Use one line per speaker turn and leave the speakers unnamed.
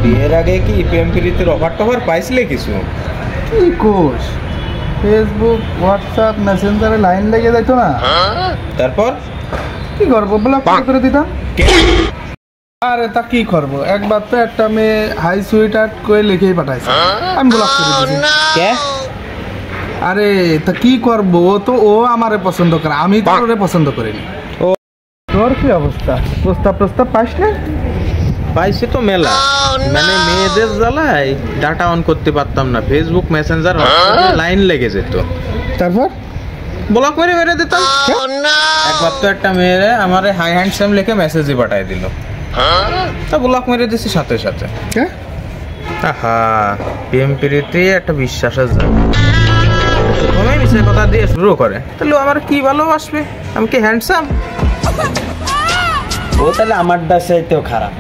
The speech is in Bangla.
বিয়ের আগে কি প্রেম প্রীতির অফার টফার পাইছিলে কিছু?
কি কোষ, ফেসবুক হোয়াটসঅ্যাপ মেসেঞ্জারে লাইন লেগে যাইতো না,
তারপর
কি করবো ব্লক করে দিতাম। আরে তা কি করবো, একবার তো একটা মেয়ে হাই সুইট হার্ট করে লিখেই পাঠাইছে, আমি ব্লক করে দিয়েছি।
কে?
আরে তা কি করবো, ও আমারে পছন্দ করে, আমি তো ওরে পছন্দ করিনি। তোর কি অবস্থা, প্রস্তাব পাস না?
পাইছি তো মেলা, মানে মেয়েদের জ্বালায় ডাটা অন করতে পারতাম না, ফেসবুক মেসেঞ্জার লাইন লেগে যেত,
তারপর
ব্লক মেরে মেরে দিতাম। একবার তো একটা মেয়ে আমার হাই হ্যান্ডসাম লিখে মেসেজই পাঠাই দিল, তা ব্লক মেরে দিছি সাথে সাথে। আহা, প্রেম প্রীতি একটা বিশ্বাসের জায়গা, প্রথমে মিশে কথা দিয়ে শুরু করে, তাহলে আমার কি ভালোবাসবে? আমি কি হ্যান্ডসাম?
ও তাহলে আমারটা চাইতেও খারাপ।